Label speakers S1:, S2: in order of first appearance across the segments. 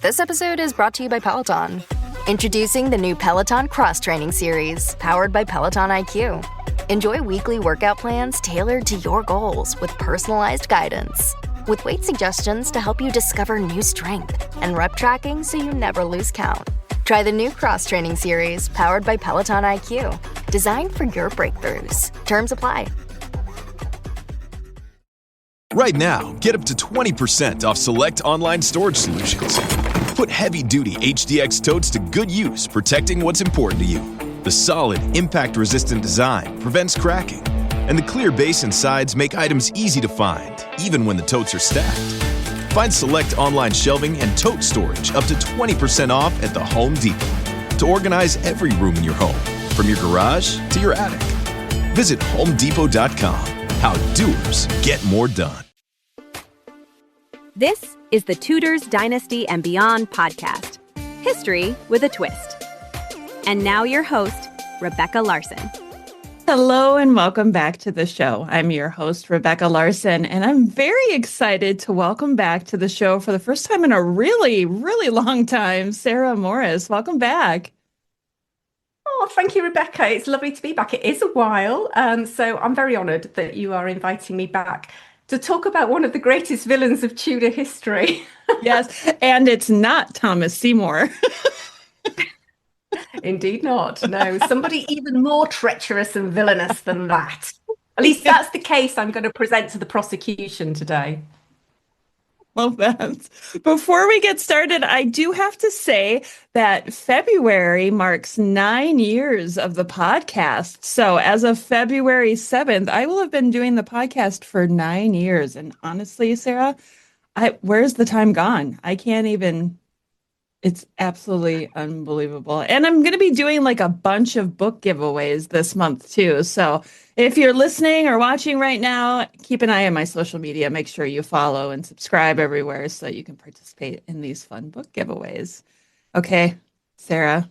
S1: This episode is brought to you by Peloton. Introducing the new Peloton Cross Training Series, powered by Peloton IQ. Enjoy weekly workout plans tailored to your goals with personalized guidance. With weight suggestions to help you discover new strength and rep tracking so you never lose count. Try the new Cross Training Series, powered by Peloton IQ. Designed for your breakthroughs. Terms apply.
S2: Right now, get up to 20% off select online storage solutions. Put heavy-duty HDX totes to good use, protecting what's important to you. The solid, impact-resistant design prevents cracking, and the clear base and sides make items easy to find, even when the totes are stacked. Find select online shelving and tote storage up to 20% off at the Home Depot to organize every room in your home, from your garage to your attic. Visit HomeDepot.com. How doers get more done.
S3: This is the Tudors, Dynasty, and Beyond podcast. History with a twist. And now your host, Rebecca Larson.
S4: Hello and welcome back to the show. I'm your host, Rebecca Larson, and I'm very excited to welcome back to the show for the first time in a really, really long time, Sarah Morris. Welcome back.
S5: Oh, thank you, Rebecca. It's lovely to be back. It is a while, so I'm very honoured that you are inviting me back to talk about one of the greatest villains of Tudor history.
S4: Yes, and it's not Thomas Seymour.
S5: Indeed not. No, somebody even more treacherous and villainous than that. At least that's the case I'm going to present to the prosecution today.
S4: Well, that. Before we get started, I do have to say that February marks 9 years of the podcast. So as of February 7th, I will have been doing the podcast for 9 years. And honestly, Sarah, where's the time gone? I can't even. It's absolutely unbelievable. And I'm going to be doing like a bunch of book giveaways this month too. So if you're listening or watching right now, keep an eye on my social media. Make sure you follow and subscribe everywhere so you can participate in these fun book giveaways. Okay, Sarah,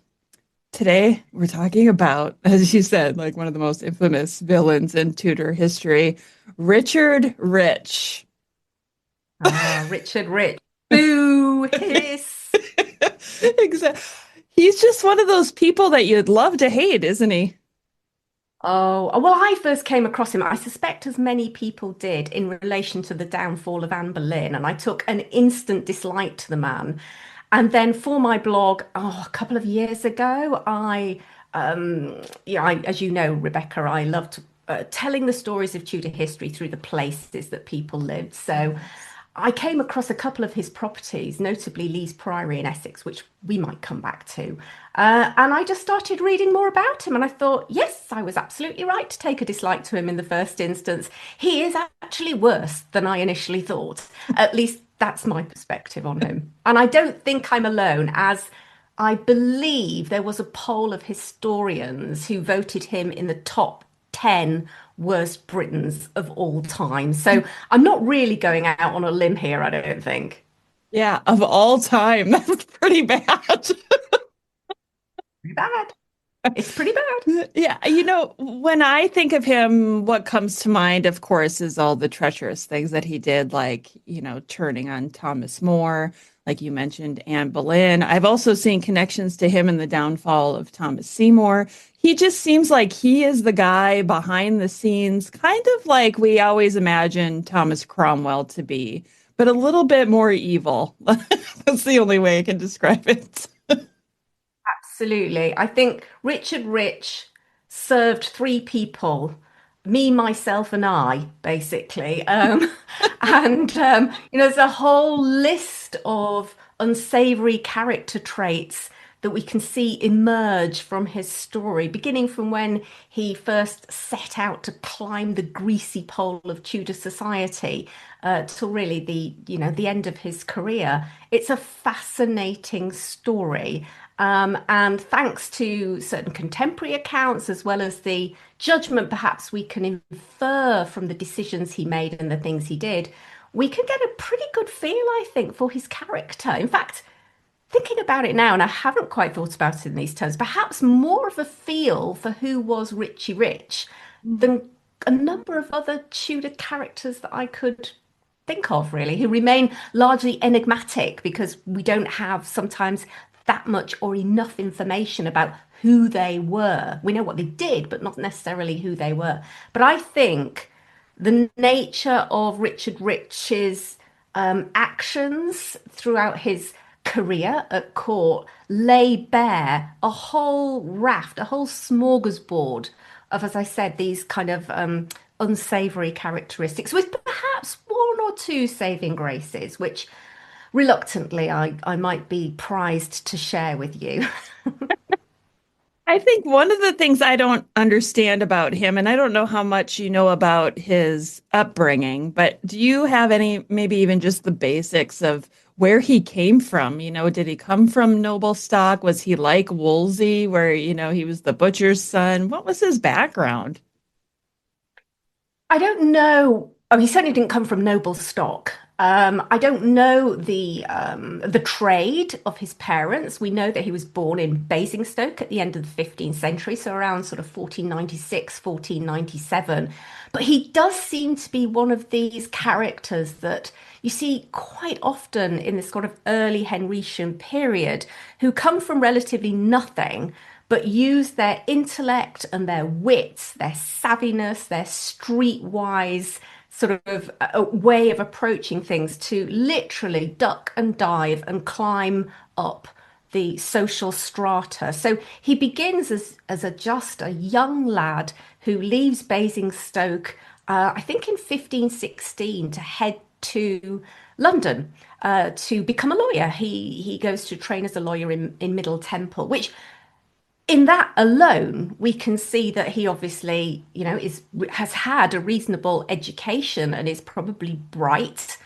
S4: today we're talking about, as you said, like one of the most infamous villains in Tudor history, Richard Rich.
S5: Richard Rich. Boo, hiss.
S4: Exactly. He's just one of those people that you'd love to hate, isn't he?
S5: Oh, well, I first came across him, I suspect as many people did, in relation to the downfall of Anne Boleyn, and I took an instant dislike to the man. And then for my blog, a couple of years ago, as you know, Rebecca, I loved telling the stories of Tudor history through the places that people lived. So I came across a couple of his properties, notably Lee's Priory in Essex, which we might come back to. And I just started reading more about him. And I thought, yes, I was absolutely right to take a dislike to him in the first instance. He is actually worse than I initially thought. At least that's my perspective on him. And I don't think I'm alone, as I believe there was a poll of historians who voted him in the top 10 worst Britons of all time. So I'm not really going out on a limb here, I don't think.
S4: Yeah, of all time. That's pretty bad.
S5: Pretty bad. It's pretty bad.
S4: Yeah, when I think of him, what comes to mind, of course, is all the treacherous things that he did, like, turning on Thomas More, like you mentioned, Anne Boleyn. I've also seen connections to him in the downfall of Thomas Seymour. He just seems like he is the guy behind the scenes, kind of like we always imagine Thomas Cromwell to be, but a little bit more evil. That's the only way I can describe it.
S5: Absolutely. I think Richard Rich served three people, me, myself, and I, basically. There's a whole list of unsavory character traits that we can see emerge from his story, beginning from when he first set out to climb the greasy pole of Tudor society till really the end of his career. It's a fascinating story. And thanks to certain contemporary accounts, as well as the judgment perhaps we can infer from the decisions he made and the things he did, we can get a pretty good feel, I think, for his character. In fact, thinking about it now, and I haven't quite thought about it in these terms, perhaps more of a feel for who was Richie Rich than a number of other Tudor characters that I could think of, really, who remain largely enigmatic because we don't have sometimes that much or enough information about who they were. We know what they did, but not necessarily who they were. But I think the nature of Richard Rich's actions throughout his career at court lay bare a whole raft, a whole smorgasbord of, as I said, these kind of unsavory characteristics, with perhaps one or two saving graces, which reluctantly I might be prized to share with you.
S4: I think one of the things I don't understand about him, and I don't know how much you know about his upbringing, but do you have any, maybe even just the basics of where he came from? You know, did he come from noble stock? Was he like Wolsey, where, he was the butcher's son? What was his background?
S5: I don't know. Oh, he certainly didn't come from noble stock. I don't know the trade of his parents. We know that he was born in Basingstoke at the end of the 15th century, so around sort of 1496, 1497. But he does seem to be one of these characters that you see quite often in this sort of early Henrician period, who come from relatively nothing, but use their intellect and their wits, their savviness, their streetwise sort of a way of approaching things to literally duck and dive and climb up the social strata. So he begins as just a young lad who leaves Basingstoke, I think in 1516, to head to London to become a lawyer. He goes to train as a lawyer in Middle Temple, which in that alone, we can see that he obviously, has had a reasonable education and is probably bright.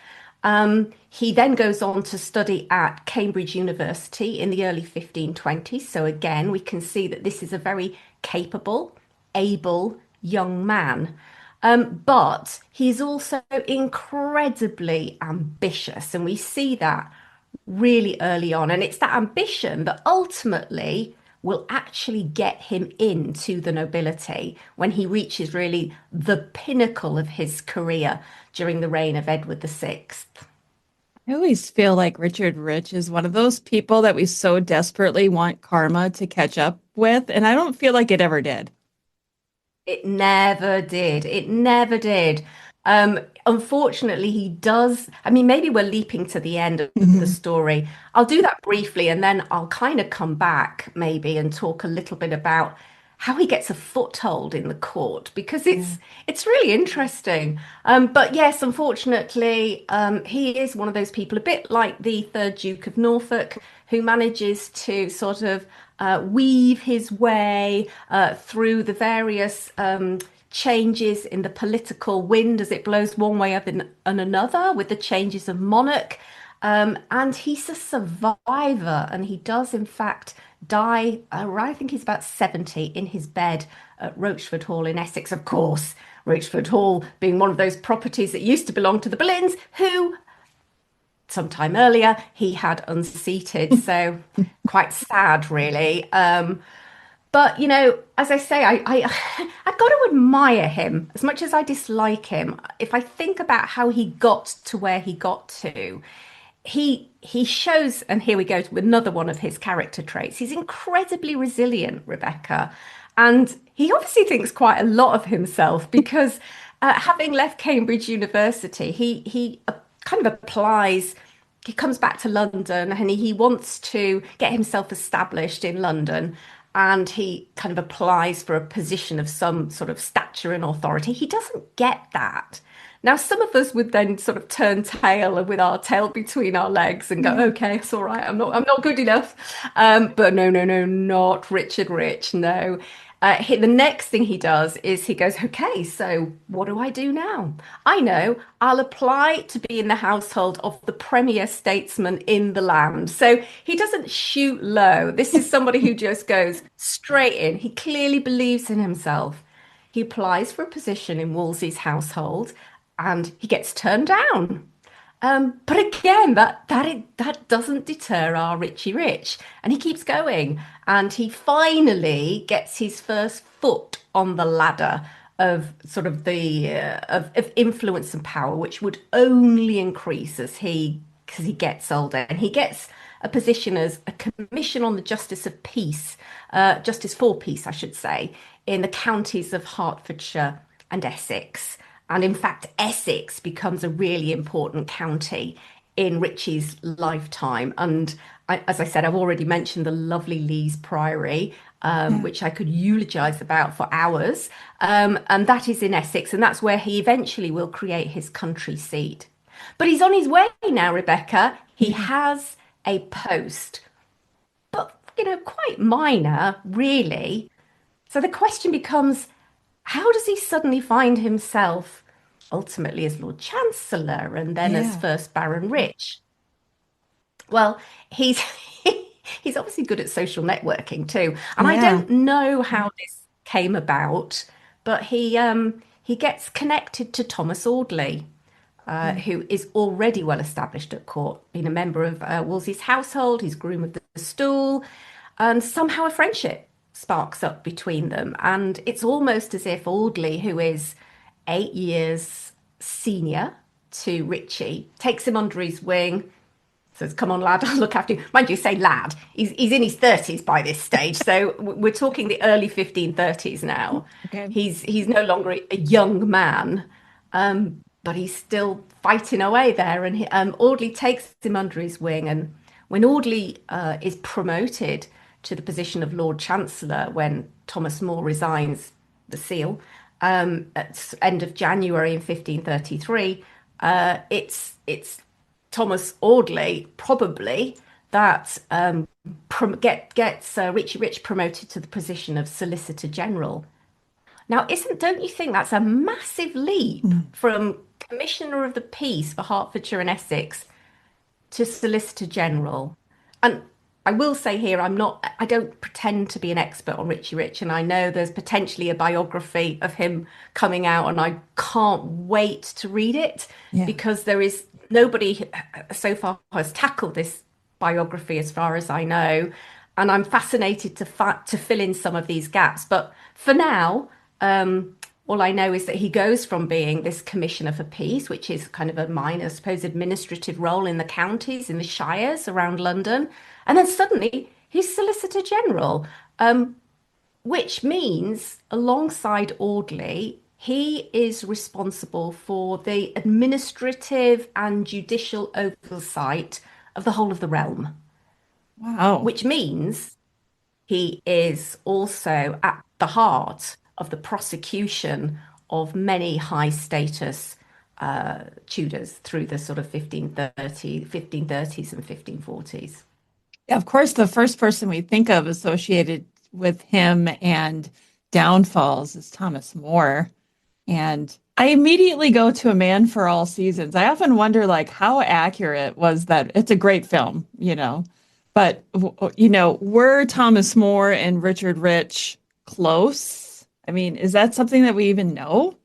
S5: He then goes on to study at Cambridge University in the early 1520s. So again, we can see that this is a very capable, able young man. But he's also incredibly ambitious, and we see that really early on. And it's that ambition that ultimately will actually get him into the nobility when he reaches really the pinnacle of his career during the reign of Edward VI.
S4: I always feel like Richard Rich is one of those people that we so desperately want karma to catch up with, and I don't feel like it ever did.
S5: It never did. It never did. Unfortunately, he does. I mean, maybe we're leaping to the end of the story. I'll do that briefly, and then I'll kind of come back maybe and talk a little bit about how he gets a foothold in the court, because it's really interesting. But yes, unfortunately, he is one of those people, a bit like the third Duke of Norfolk, who manages to sort of weave his way through the various changes in the political wind as it blows one way up and another, with the changes of monarch. And he's a survivor, and he does, in fact, die, I think he's about 70, in his bed at Rochford Hall in Essex. Of course, Rochford Hall being one of those properties that used to belong to the Boleyns, who sometime earlier he had unseated. So quite sad, really. But, as I say, I've got to admire him as much as I dislike him. If I think about how he got to where he got to, he shows, and here we go to another one of his character traits. He's incredibly resilient, Rebecca. And he obviously thinks quite a lot of himself because having left Cambridge University, he kind of applies. He comes back to London and he wants to get himself established in London. And he kind of applies for a position of some sort of stature and authority. He doesn't get that. Now, some of us would then sort of turn tail and with our tail between our legs and go, okay, it's all right. I'm not good enough. But no, not Richard Rich. No. The next thing he does is he goes, okay, so what do I do now? I know, I'll apply to be in the household of the premier statesman in the land. So he doesn't shoot low. This is somebody who just goes straight in. He clearly believes in himself. He applies for a position in Wolsey's household and he gets turned down. But again, that doesn't deter our Richie Rich, and he keeps going, and he finally gets his first foot on the ladder of sort of the of influence and power, which would only increase because he gets older, and he gets a position as a commission on the justice of peace, justice for peace, I should say, in the counties of Hertfordshire and Essex. And in fact, Essex becomes a really important county in Ritchie's lifetime. And as I said, I've already mentioned the lovely Lees Priory, which I could eulogize about for hours. And that is in Essex, and that's where he eventually will create his country seat. But he's on his way now, Rebecca. He has a post, but, quite minor, really. So the question becomes, how does he suddenly find himself ultimately as Lord Chancellor and then as First Baron Rich? Well, he's he's obviously good at social networking too. And I don't know how this came about, but he gets connected to Thomas Audley, who is already well established at court, being a member of Wolsey's household, he's groom of the stool, and somehow a friendship sparks up between them. And it's almost as if Audley, who is 8 years senior to Ritchie, takes him under his wing, says, "Come on, lad, I'll look after you." Mind you, say lad. He's in his 30s by this stage, so we're talking the early 1530s now.
S4: Okay.
S5: He's no longer a young man, but he's still fighting away there. And Audley takes him under his wing. And when Audley is promoted to the position of Lord Chancellor, when Thomas More resigns the seal at end of January in 1533, it's Thomas Audley probably that gets Richie Rich promoted to the position of Solicitor General. Now, don't you think that's a massive leap from Commissioner of the Peace for Hertfordshire and Essex to Solicitor General? And I will say here, I don't pretend to be an expert on Richie Rich, and I know there's potentially a biography of him coming out, and I can't wait to read it because there is nobody so far has tackled this biography as far as I know, and I'm fascinated to fill in some of these gaps. But for now, all I know is that he goes from being this commissioner for peace, which is kind of a minor, I suppose, administrative role in the counties, in the shires around London, and then suddenly he's Solicitor General, which means alongside Audley, he is responsible for the administrative and judicial oversight of the whole of the realm.
S4: Wow.
S5: Which means he is also at the heart of the prosecution of many high status Tudors through the sort of 1530s and 1540s.
S4: Of course, the first person we think of associated with him and downfalls is Thomas More. And I immediately go to A Man for All Seasons. I often wonder, how accurate was that? It's a great film, but, were Thomas More and Richard Rich close? I mean, is that something that we even know?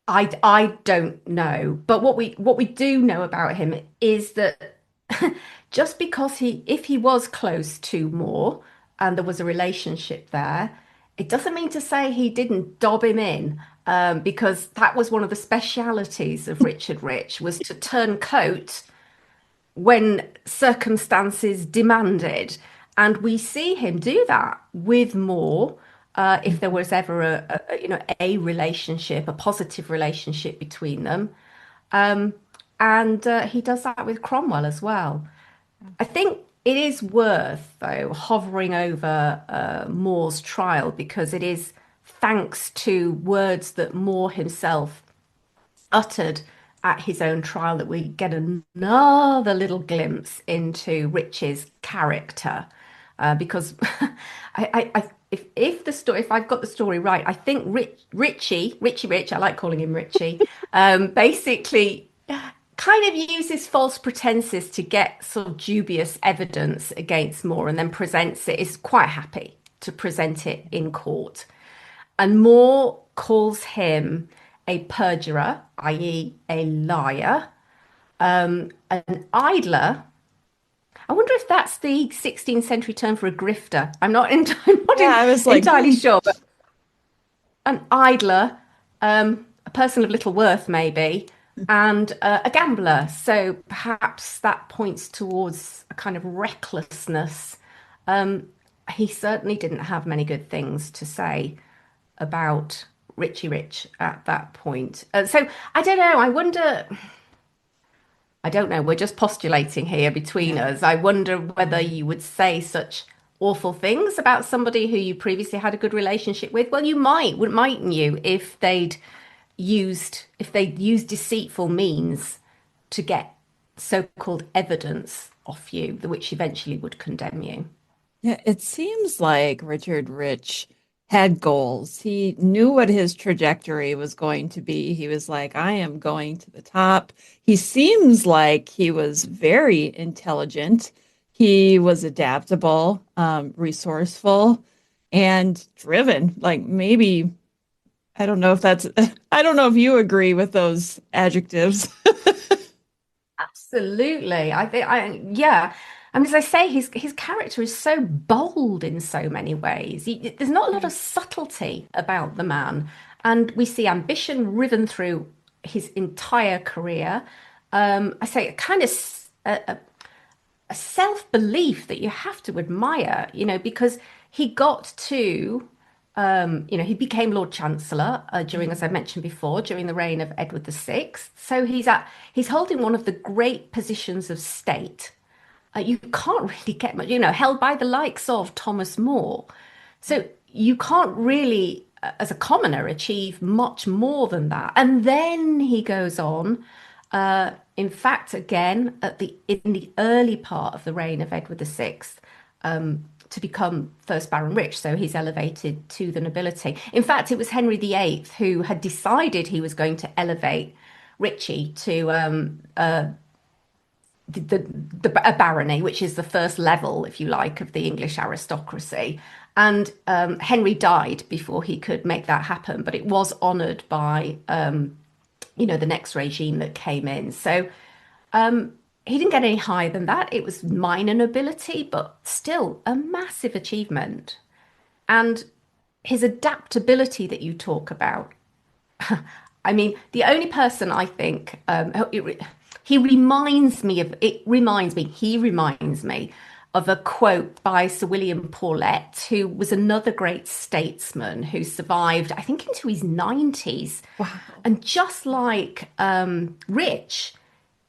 S5: I don't know. But what we do know about him is that just because if he was close to More and there was a relationship there, it doesn't mean to say he didn't dob him in, because that was one of the specialities of Richard Rich, was to turn coat when circumstances demanded. And we see him do that with More, if there was ever a relationship, a positive relationship between them. And he does that with Cromwell as well. I think it is worth, though, hovering over More's trial, because it is thanks to words that More himself uttered at his own trial that we get another little glimpse into Rich's character. Because if I've got the story right, I think Richie Rich, I like calling him Richie, basically kind of uses false pretenses to get sort of dubious evidence against More, and then presents it, is quite happy to present it in court. And More calls him a perjurer, i.e. a liar, an idler. I wonder if that's the 16th century term for a grifter. I'm not entirely sure, but an idler, a person of little worth, maybe, and a gambler. So perhaps that points towards a kind of recklessness. Um, he certainly didn't have many good things to say about Richie Rich at that point. So I don't know. I wonder. I don't know. We're just postulating here between us. I wonder whether you would say such awful things about somebody who you previously had a good relationship with. Well, you might, mightn't you, if they'd used deceitful means to get so-called evidence off you, which eventually would condemn you.
S4: Yeah, it seems like Richard Rich had goals. He knew what his trajectory was going to be. He was like, I am going to the top. He seems like he was very intelligent. He was adaptable, resourceful, and driven. Like maybe, I don't know if that's, I don't know if you agree with those adjectives.
S5: Absolutely. I think yeah. I mean, as I say, his character is so bold in so many ways. There's not a lot of subtlety about the man, and we see ambition riven through his entire career. I say a kind of a self-belief that you have to admire, because he got to, he became Lord Chancellor during, as I mentioned before, during the reign of Edward VI. So he's holding one of the great positions of state. You can't really get much, held by the likes of Thomas More. So you can't really, as a commoner, achieve much more than that. And then he goes on. In fact, again, in the early part of the reign of Edward VI, to become first Baron Rich, so he's elevated to the nobility. In fact, it was Henry VIII who had decided he was going to elevate Richie to a barony, which is the first level, if you like, of the English aristocracy. And Henry died before he could make that happen, but it was honoured by the next regime that came in. So he didn't get any higher than that. It was minor nobility, but still a massive achievement. And his adaptability that you talk about, I mean, the only person I think he reminds me of a quote by Sir William Paulet, who was another great statesman who survived, I think, into his 90s.
S4: Wow.
S5: And just like Rich,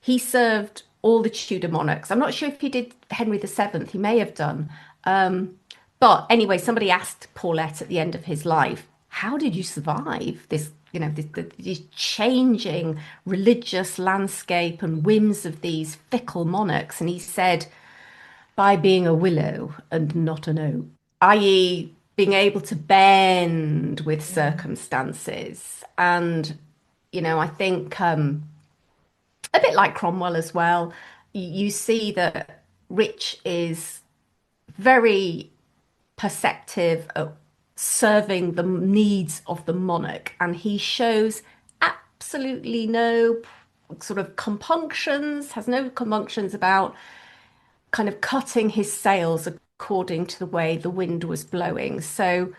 S5: he served all the Tudor monarchs. I'm not sure if he did Henry VII, he may have done. But anyway, somebody asked Paulet at the end of his life, how did you survive this, this changing religious landscape and whims of these fickle monarchs? And he said, by being a willow and not an oak, i.e., being able to bend with circumstances. And, I think a bit like Cromwell as well, you see that Rich is very perceptive of serving the needs of the monarch, and he shows absolutely no sort of has no compunctions about kind of cutting his sails according to the way the wind was blowing. So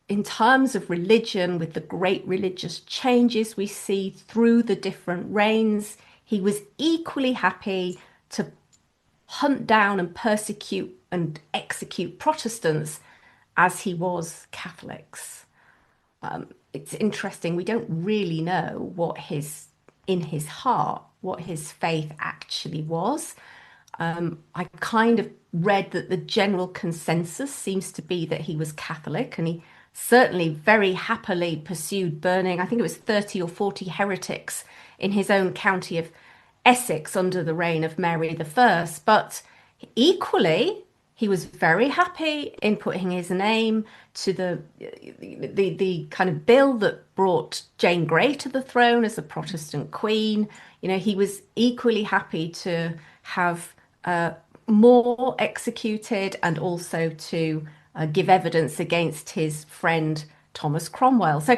S5: in terms of religion, with the great religious changes we see through the different reigns, he was equally happy to hunt down and persecute and execute Protestants as he was Catholics. It's interesting. We don't really know in his heart, what his faith actually was. I kind of read that the general consensus seems to be that he was Catholic, and he certainly very happily pursued burning, I think it was 30 or 40 heretics in his own county of Essex under the reign of Mary I. But equally, he was very happy in putting his name to the kind of bill that brought Jane Grey to the throne as a Protestant queen. He was equally happy to have more executed, and also to give evidence against his friend Thomas Cromwell. So,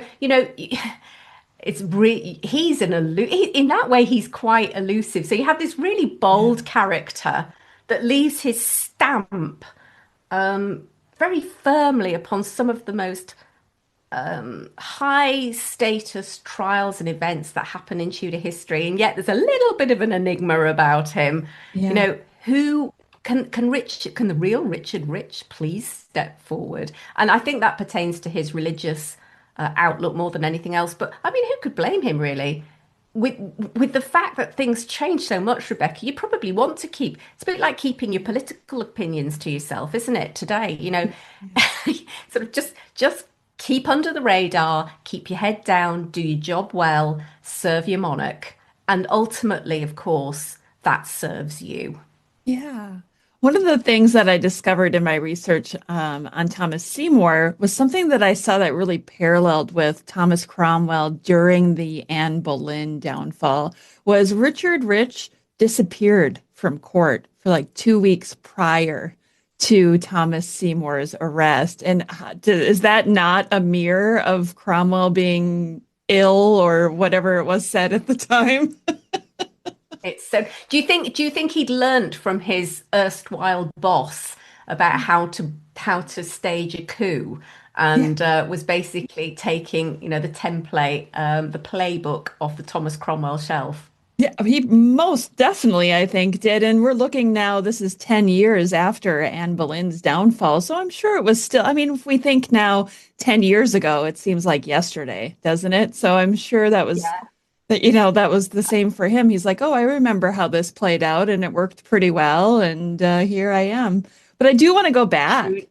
S5: it's really, in that way, he's quite elusive. So you have this really bold character that leaves his stamp very firmly upon some of the most high status trials and events that happen in Tudor history, and yet there's a little bit of an enigma about him. You
S4: Yeah.
S5: know, who can the real Richard Rich please step forward? And I think that pertains to his religious outlook more than anything else. But I mean, who could blame him really? With with the fact that things change so much, Rebecca, you probably want to keep, it's a bit like keeping your political opinions to yourself, isn't it, today? You know, sort of just keep under the radar, keep your head down, do your job well, serve your monarch. And ultimately, of course, that serves you.
S4: Yeah. One of the things that I discovered in my research on Thomas Seymour was something that I saw that really paralleled with Thomas Cromwell during the Anne Boleyn downfall was Richard Rich disappeared from court for like 2 weeks prior to Thomas Seymour's arrest. And is that not a mirror of Cromwell being ill or whatever it was said at the time?
S5: It's so. Do you think he'd learnt from his erstwhile boss about how to stage a coup,
S4: Yeah.
S5: and was basically taking, you know, the template, the playbook off the Thomas Cromwell shelf?
S4: Yeah, he most definitely, I think, did. And we're looking now, this is 10 years after Anne Boleyn's downfall. So I'm sure it was still, I mean, if we think now 10 years ago, it seems like yesterday, doesn't it? So I'm sure that was
S5: Yeah.
S4: that, you know, that was the same for him. He's like, oh, I remember how this played out and it worked pretty well. And here I am. But I do want to go back.
S5: Shrewd,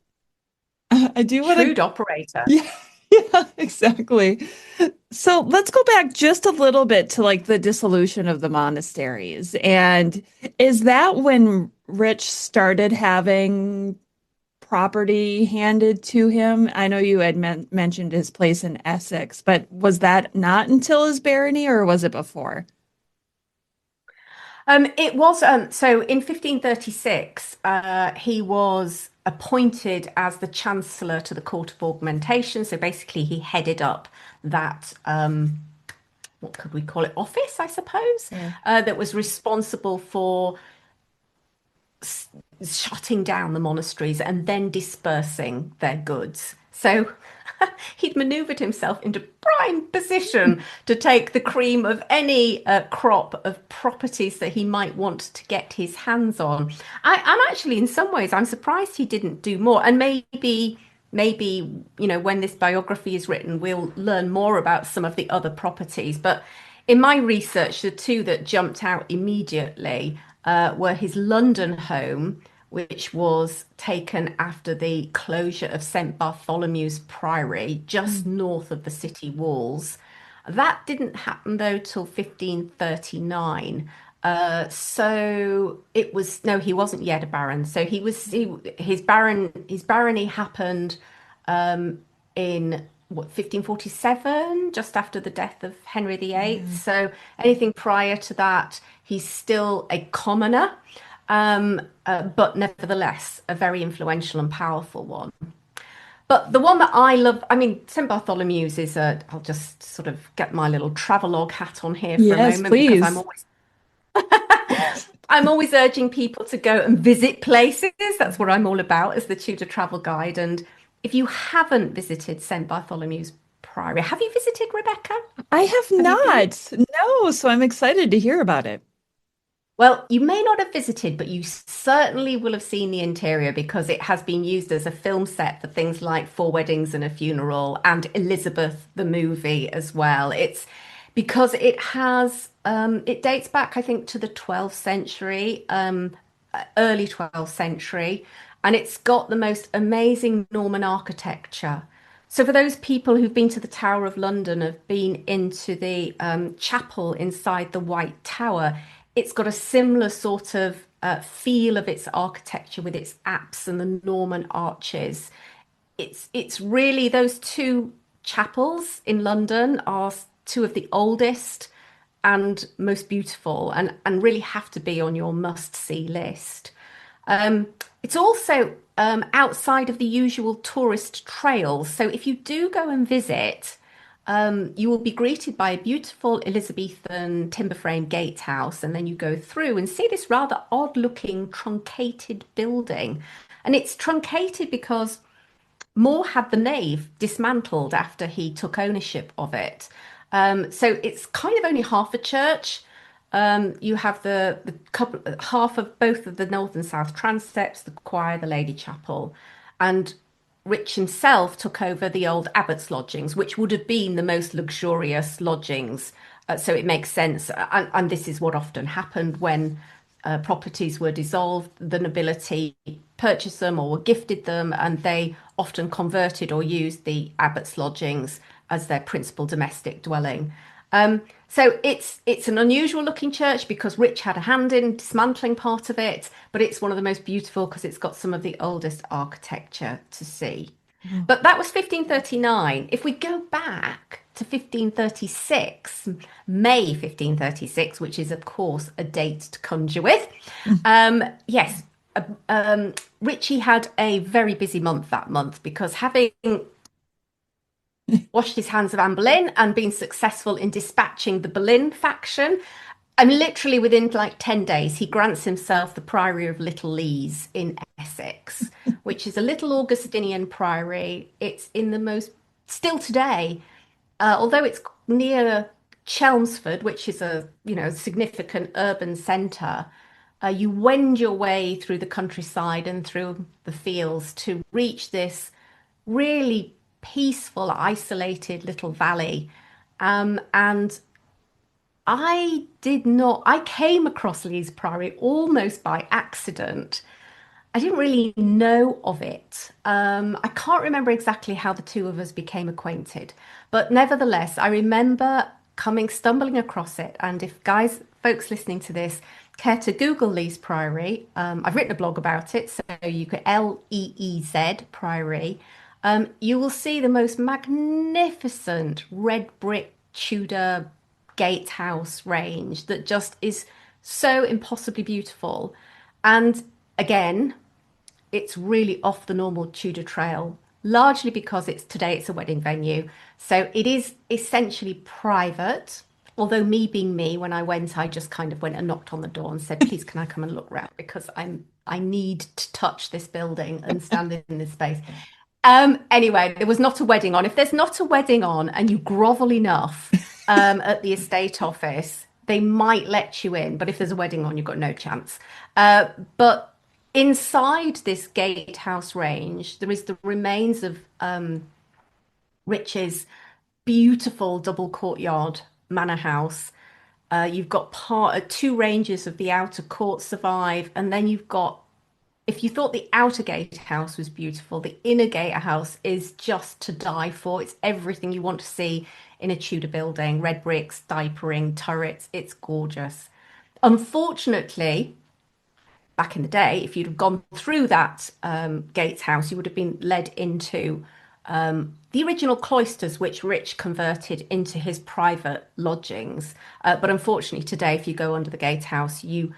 S4: I do want to
S5: shrewd operator.
S4: yeah, yeah, exactly. So let's go back just a little bit to like the dissolution of the monasteries. And is that when Rich started having property handed to him? I know you had mentioned his place in Essex, but was that not until his barony or was it before?
S5: It was so in 1536, he was appointed as the Chancellor to the Court of Augmentation. So basically, he headed up that what could we call it? Office, I suppose,
S4: Yeah.
S5: that was responsible for shutting down the monasteries and then dispersing their goods. So he'd maneuvered himself into prime position to take the cream of any crop of properties that he might want to get his hands on. I'm actually, in some ways, I'm surprised he didn't do more. And maybe, you know, when this biography is written, we'll learn more about some of the other properties. But in my research, the two that jumped out immediately were his London home, which was taken after the closure of St. Bartholomew's Priory, just north of the city walls. That didn't happen though till 1539. So it was no, he wasn't yet a baron. So his barony happened in what 1547, just after the death of Henry VIII. So anything prior to that, he's still a commoner, but nevertheless a very influential and powerful one. But the one that I love, I mean, St. Bartholomew's is a, I'll just sort of get my little travelogue hat on here for a
S4: Yes,
S5: moment because
S4: please.
S5: I'm always urging people to go and visit places. That's what I'm all about as the Tudor travel guide. And if you haven't visited St. Bartholomew's Priory, have you visited, Rebecca?
S4: I have
S5: Have you been?
S4: not. No, so I'm excited to hear about it.
S5: Well, you may not have visited, but you certainly will have seen the interior because it has been used as a film set for things like Four Weddings and a Funeral and Elizabeth the movie as well. It's because it has it dates back, I think, to the 12th century, early 12th century, and it's got the most amazing Norman architecture. So for those people who've been to the Tower of London, have been into the chapel inside the White Tower, it's got a similar sort of feel of its architecture with its apse and the Norman arches. It's really those two chapels in London are two of the oldest and most beautiful, and really have to be on your must-see list. It's also outside of the usual tourist trails. So if you do go and visit, you will be greeted by a beautiful Elizabethan timber frame gatehouse, and then you go through and see this rather odd looking truncated building. And it's truncated because More had the nave dismantled after he took ownership of it. So it's kind of only half a church. You have the couple, half of both of the north and south transepts, the choir, the Lady Chapel, and Rich himself took over the old abbot's lodgings, which would have been the most luxurious lodgings. So it makes sense, and this is what often happened when properties were dissolved. The nobility purchased them or were gifted them, and they often converted or used the abbot's lodgings as their principal domestic dwelling. So it's an unusual looking church because Rich had a hand in dismantling part of it, but it's one of the most beautiful because it's got some of the oldest architecture to see. But that was 1539. If we go back to 1536, May 1536, which is of course a date to conjure with, yes, Richie had a very busy month that month because having washed his hands of Anne Boleyn and been successful in dispatching the Boleyn faction. I mean, literally within like 10 days, he grants himself the Priory of Little Lees in Essex, which is a little Augustinian priory. It's in the most, still today, although it's near Chelmsford, which is a, significant urban centre, you wend your way through the countryside and through the fields to reach this really peaceful, isolated little valley. And I came across Lees Priory almost by accident. I didn't really know of it. I can't remember exactly how the two of us became acquainted, but nevertheless, I remember stumbling across it. And if folks listening to this care to Google Lees Priory, I've written a blog about it, so you could Leez Priory. You will see the most magnificent red brick Tudor gatehouse range that just is so impossibly beautiful. And again, it's really off the normal Tudor trail, largely because today it's a wedding venue. So it is essentially private. Although me being me, when I went, I just kind of went and knocked on the door and said, please, can I come and look around? Because I need to touch this building and stand in this space. Anyway, there was not a wedding on. If there's not a wedding on and you grovel enough at the estate office, they might let you in. But if there's a wedding on, you've got no chance. But inside this gatehouse range, there is the remains of Rich's beautiful double courtyard manor house. You've got two ranges of the outer court survive, and then you've got, if you thought the outer gatehouse was beautiful, the inner gatehouse is just to die for. It's everything you want to see in a Tudor building. Red bricks, diapering, turrets. It's gorgeous. Unfortunately, back in the day, if you'd have gone through that gatehouse, you would have been led into the original cloisters, which Rich converted into his private lodgings. But unfortunately, today, if you go under the gatehouse, you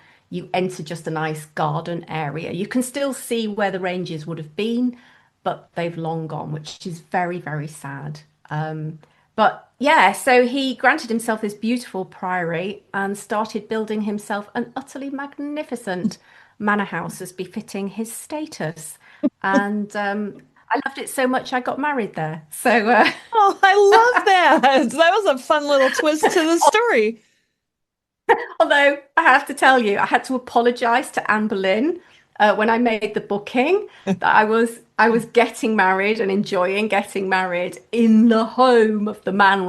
S5: enter just a nice garden area. You can still see where the ranges would have been, but they've long gone, which is very, very sad. But yeah, so he granted himself this beautiful priory and started building himself an utterly magnificent manor house as befitting his status. And I loved it so much I got married there. So
S4: oh, I love that. That was a fun little twist to the story.
S5: Although I have to tell you, I had to apologize to Anne Boleyn when I made the booking that I was getting married and enjoying getting married in the home of the man,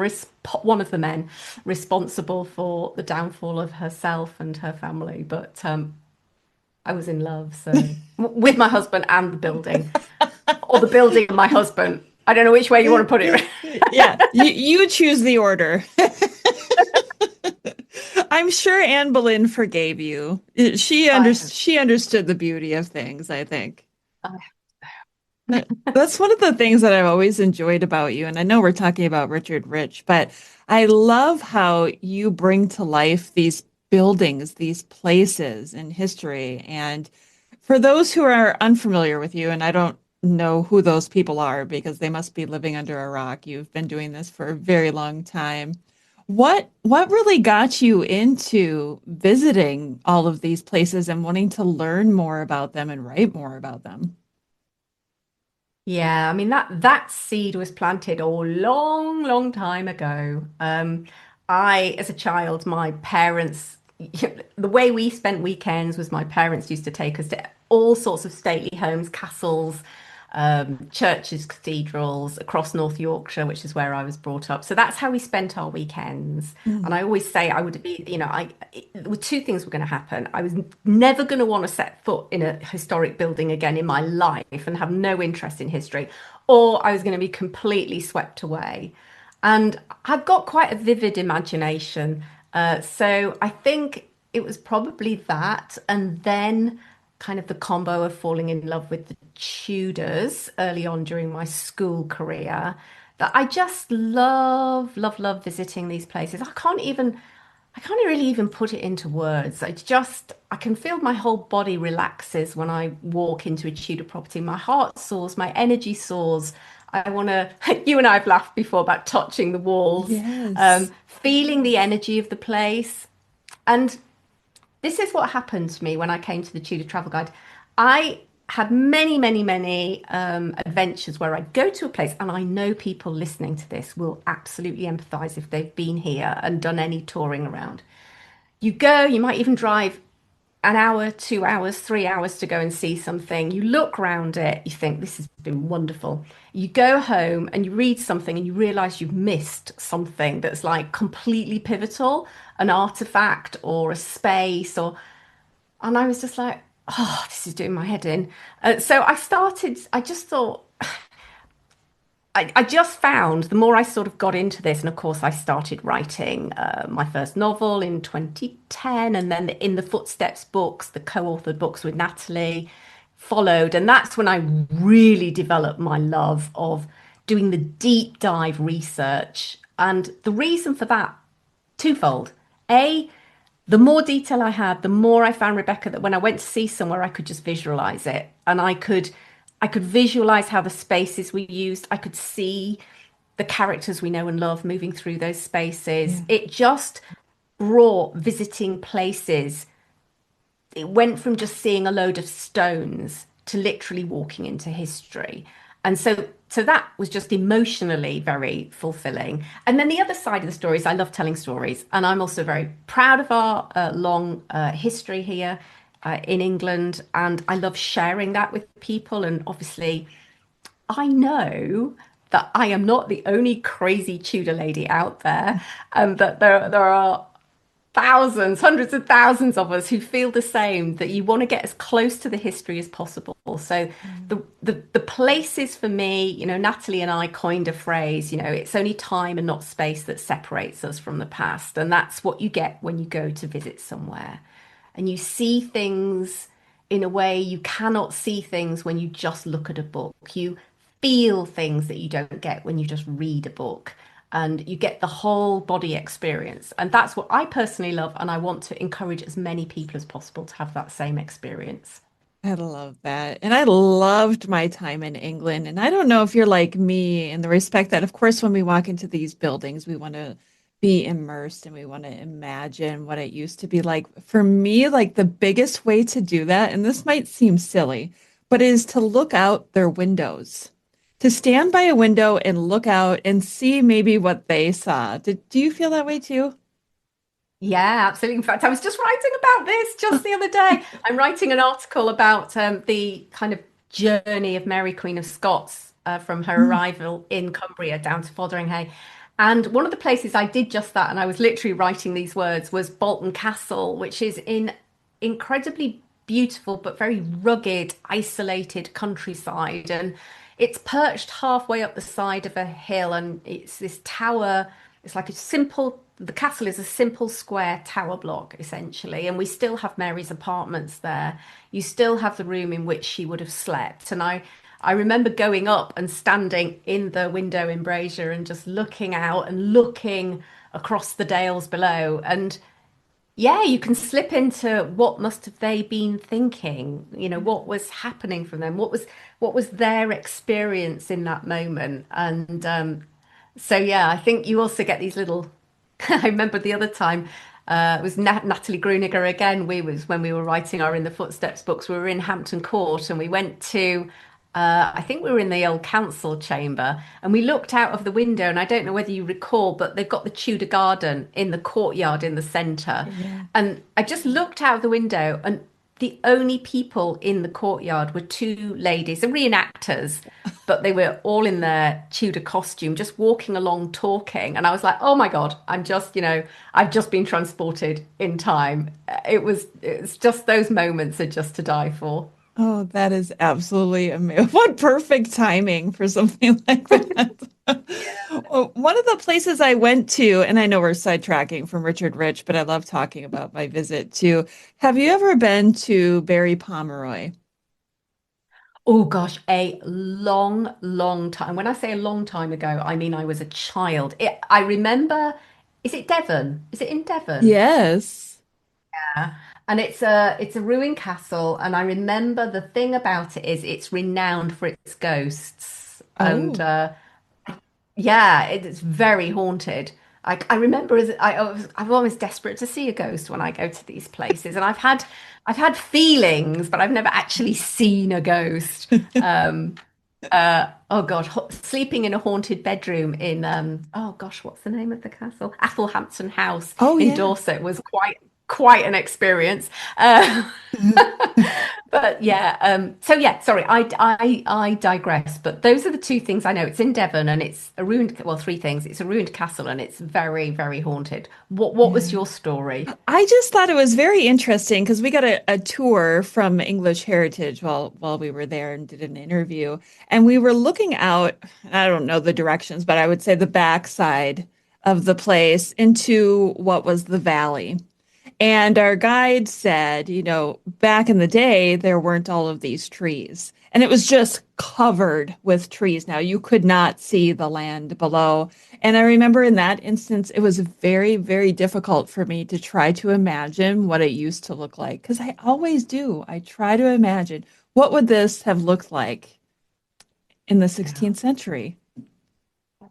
S5: one of the men responsible for the downfall of herself and her family. But I was in love, so with my husband and the building, or the building and my husband. I don't know which way you want to put it.
S4: Yeah, you choose the order. I'm sure Anne Boleyn forgave you. She understood the beauty of things, I think. That's one of the things that I've always enjoyed about you. And I know we're talking about Richard Rich, but I love how you bring to life these buildings, these places in history. And for those who are unfamiliar with you, and I don't know who those people are because they must be living under a rock. You've been doing this for a very long time. What really got you into visiting all of these places and wanting to learn more about them and write more about them?
S5: Yeah, I mean that seed was planted a long, long time ago. As a child, my parents, the way we spent weekends was my parents used to take us to all sorts of stately homes, castles, churches, cathedrals across North Yorkshire, which is where I was brought up. So that's how we spent our weekends. And
S4: Mm.
S5: I always say I would be, there were two things were going to happen. I was never going to want to set foot in a historic building again in my life and have no interest in history, or I was going to be completely swept away. And I've got quite a vivid imagination. So I think it was probably that. And then kind of the combo of falling in love with the Tudors early on during my school career that I just love, love, love visiting these places. I can't really even put it into words. I can feel my whole body relaxes when I walk into a Tudor property. My heart soars, my energy soars. I want to, you and I have laughed before about touching the walls,
S4: Yes.
S5: feeling the energy of the place. And this is what happened to me when I came to the Tudor Travel Guide. I had many, many, many adventures where I go to a place, and I know people listening to this will absolutely empathize if they've been here and done any touring around. You go, you might even drive an hour, 2 hours, 3 hours to go and see something. You look around it, you think this has been wonderful. You go home and you read something and you realize you've missed something that's like completely pivotal, an artifact or a space or and I was just like, oh, this is doing my head in. So I just thought, I just found the more I sort of got into this, and of course, I started writing my first novel in 2010, and then In the Footsteps books, the co-authored books with Natalie followed. And that's when I really developed my love of doing the deep dive research. And the reason for that, twofold. A, the more detail I had, the more I found, Rebecca, that when I went to see somewhere, I could just visualize it. And I could visualize how the spaces we used. I could see the characters we know and love moving through those spaces.
S4: Yeah.
S5: It just brought visiting places. It went from just seeing a load of stones to literally walking into history. And so that was just emotionally very fulfilling. And then the other side of the story is I love telling stories. And I'm also very proud of our long history here in England. And I love sharing that with people. And obviously, I know that I am not the only crazy Tudor lady out there, and that there are thousands, hundreds of thousands of us who feel the same, that you want to get as close to the history as possible. So the places for me, Natalie and I coined a phrase, it's only time and not space that separates us from the past. And that's what you get when you go to visit somewhere. And you see things in a way you cannot see things when you just look at a book. You feel things that you don't get when you just read a book, and you get the whole body experience. And that's what I personally love. And I want to encourage as many people as possible to have that same experience.
S4: I love that. And I loved my time in England. And I don't know if you're like me in the respect that, of course, when we walk into these buildings, we want to be immersed and we want to imagine what it used to be like. For me, like the biggest way to do that, and this might seem silly, but is to look out their windows, to stand by a window and look out and see maybe what they saw. Do you feel that way too?
S5: Yeah, absolutely. In fact, I was just writing about this just the other day. I'm writing an article about the kind of journey of Mary, Queen of Scots, from her
S4: Mm.
S5: arrival in Cumbria down to Fotheringhay. And one of the places I did just that, and I was literally writing these words, was Bolton Castle, which is in incredibly beautiful but very rugged, isolated countryside. And it's perched halfway up the side of a hill, and it's this tower. It's like the castle is a simple square tower block, essentially. And we still have Mary's apartments there. You still have the room in which she would have slept. And I remember going up and standing in the window embrasure and just looking out and looking across the dales below. And yeah, you can slip into what must have they been thinking, what was happening for them, what was their experience in that moment. And so yeah, I think you also get these little. I remember the other time, it was Natalie Grueniger again. When we were writing our In the Footsteps books, we were in Hampton Court and we went to I think we were in the old council chamber, and we looked out of the window, and I don't know whether you recall, but they've got the Tudor garden in the courtyard in the centre.
S4: Yeah.
S5: And I just looked out of the window, and the only people in the courtyard were two ladies, the reenactors, but they were all in their Tudor costume, just walking along talking. And I was like, oh my God, I've just been transported in time. It's just, those moments are just to die for.
S4: Oh, that is absolutely amazing. What perfect timing for something like that. Well, one of the places I went to, and I know we're sidetracking from Richard Rich, but I love talking about my visit to. Have you ever been to Barry Pomeroy?
S5: Oh gosh, a long, long time. When I say a long time ago, I mean I was a child. I remember, is it Devon? Is it in Devon?
S4: Yes.
S5: And it's a ruined castle, and I remember the thing about it is it's renowned for its ghosts. And
S4: Oh.
S5: yeah, it's very haunted. I remember I'm always desperate to see a ghost when I go to these places, and I've had feelings, but I've never actually seen a ghost. Oh God, sleeping in a haunted bedroom in oh gosh, what's the name of the castle? Athelhampton House
S4: Oh,
S5: in
S4: yeah.
S5: Dorset was quite an experience. But yeah, so yeah, sorry, I digress. But those are the two things I know. It's in Devon, and it's a ruined, well, three things. It's a ruined castle, and it's very, very haunted. What was
S4: Yeah.
S5: your story?
S4: I just thought it was very interesting because we got a tour from English Heritage while we were there and did an interview. And we were looking out, I don't know the directions, but I would say the backside of the place into what was the valley. And our guide said, back in the day, there weren't all of these trees. And it was just covered with trees. Now you could not see the land below. And I remember in that instance, it was very, very difficult for me to try to imagine what it used to look like. Because I always do. I try to imagine what would this have looked like in the
S5: Yeah.
S4: 16th century.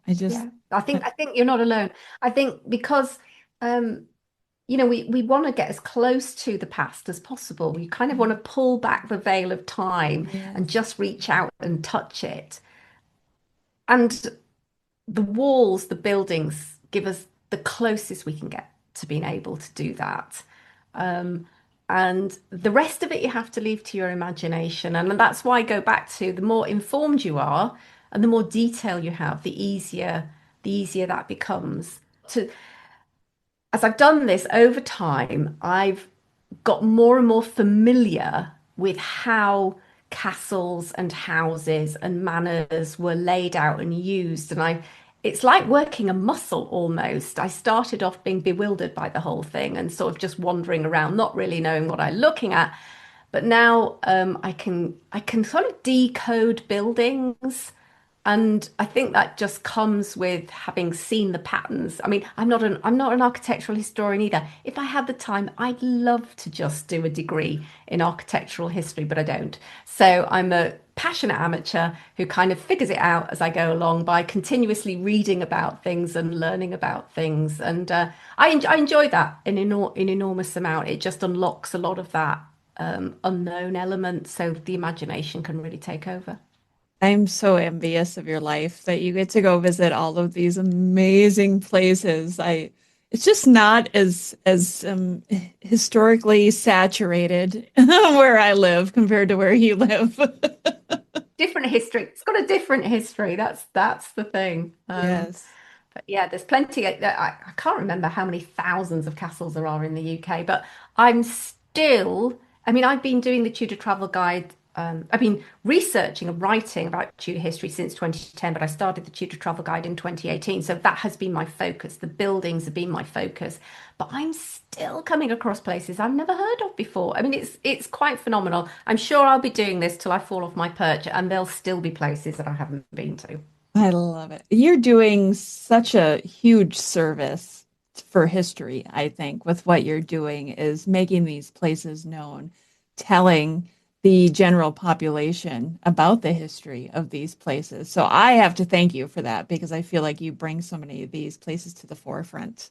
S4: I just,
S5: Yeah, I think you're not alone. I think because um, we want to get as close to the past as possible. We kind of want to pull back the veil of time and
S4: yes.
S5: just reach out and touch it. And the walls, the buildings give us the closest we can get to being able to do that. Um, and the rest of it you have to leave to your imagination. And that's why I go back to the more informed you are and the more detail you have, the easier that becomes. As I've done this over time, I've got more and more familiar with how castles and houses and manors were laid out and used. And it's like working a muscle almost. I started off being bewildered by the whole thing and sort of just wandering around, not really knowing what I'm looking at. But now I can sort of decode buildings, and I think that just comes with having seen the patterns. I mean, I'm not an architectural historian either. If I had the time, I'd love to just do a degree in architectural history, but I don't. So I'm a passionate amateur who kind of figures it out as I go along by continuously reading about things and learning about things. And I enjoy that in enormous amount. It just unlocks a lot of that unknown element, so the imagination can really take over.
S4: I'm so envious of your life that you get to go visit all of these amazing places. It's just not as historically saturated where I live compared to where you live.
S5: Different history. It's got a different history. That's the thing.
S4: Yes.
S5: But yeah, there's plenty. I can't remember how many thousands of castles there are in the UK, but I'm still. I mean, I've been doing the Tudor Travel Guide. I've been researching and writing about Tudor history since 2010, but I started the Tudor Travel Guide in 2018. So that has been my focus. The buildings have been my focus, but I'm still coming across places I've never heard of before. I mean, it's quite phenomenal. I'm sure I'll be doing this till I fall off my perch, and there'll still be places that I haven't been to.
S4: I love it. You're doing such a huge service for history, I think, with what you're doing is making these places known, telling the general population about the history of these places. So I have to thank you for that because I feel like you bring so many of these places to the forefront.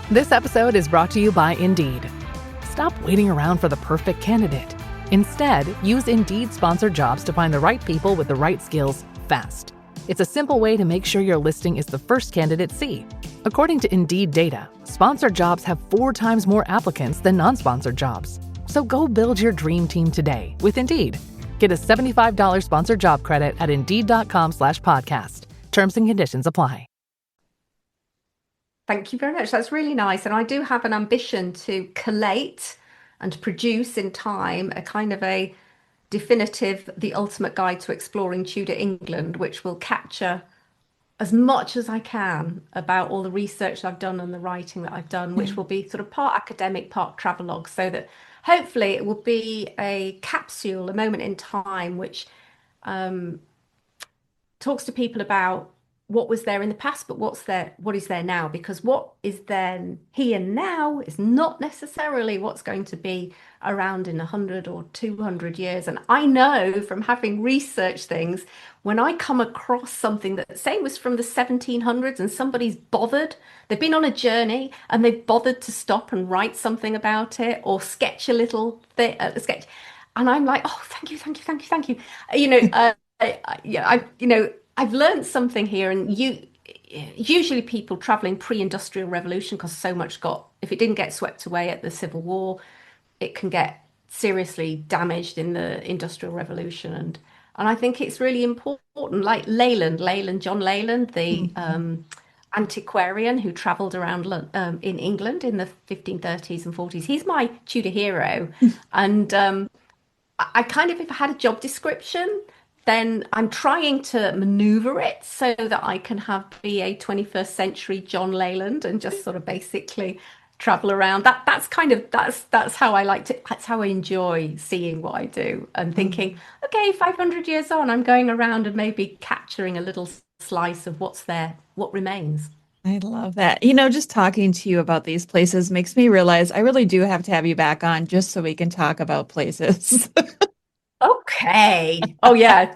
S6: This episode is brought to you by Indeed. Stop waiting around for the perfect candidate. Instead, use Indeed sponsored jobs to find the right people with the right skills fast. It's a simple way to make sure your listing is the first candidates see. According to Indeed data, sponsored jobs have 4 times more applicants than non-sponsored jobs. So go build your dream team today with Indeed. Get a $75 sponsored job credit at Indeed.com/podcast. Terms and conditions apply.
S5: Thank you very much. That's really nice. And I do have an ambition to collate and produce in time a kind of a definitive, the ultimate guide to exploring Tudor England, which will capture as much as I can about all the research I've done and the writing that I've done, which will be sort of part academic, part travelogue, so that hopefully it will be a capsule, a moment in time, which talks to people about what was there in the past, but what is there now? Because what is there here now is not necessarily what's going to be around in 100 or 200 years. And I know from having researched things, when I come across something that, say, was from the 1700s and somebody's bothered, they've been on a journey and they've bothered to stop and write something about it or sketch a little sketch. And I'm like, oh, thank you, thank you, thank you, thank you. I've learned something here, and usually people traveling pre-industrial revolution, because so much if it didn't get swept away at the Civil War, it can get seriously damaged in the Industrial Revolution. And I think it's really important, like John Leyland, the antiquarian who traveled around in England in the 1530s and 40s. He's my Tudor hero. And I kind of, if I had a job description, then I'm trying to maneuver it so that I can be a 21st century John Leyland and just sort of basically travel around. That's how I like to, that's how I enjoy seeing what I do and thinking, okay, 500 years on, I'm going around and maybe capturing a little slice of what's there, what remains.
S4: I love that. Just talking to you about these places makes me realize I really do have to have you back on just so we can talk about places.
S5: Okay. Oh, yeah.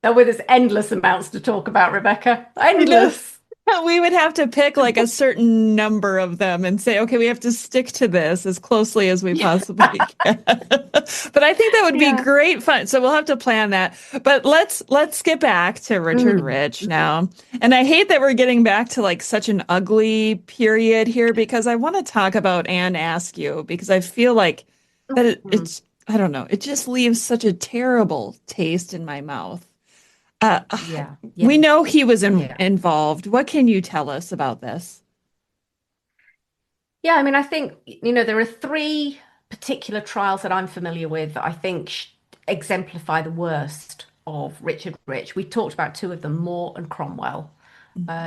S5: Now, there's endless amounts to talk about, Rebecca. Endless.
S4: We would have to pick like a certain number of them and say, okay, we have to stick to this as closely as we possibly can. But I think that would be great fun. So we'll have to plan that. But let's get back to Richard Rich now. And I hate that we're getting back to like such an ugly period here, because I want to talk about Anne Askew, because I feel like that it's, I don't know, it just leaves such a terrible taste in my mouth. We know he was involved. What can you tell us about this?
S5: Yeah, I mean, I think, there are 3 particular trials that I'm familiar with that I think exemplify the worst of Richard Rich. We talked about 2 of them, More and Cromwell.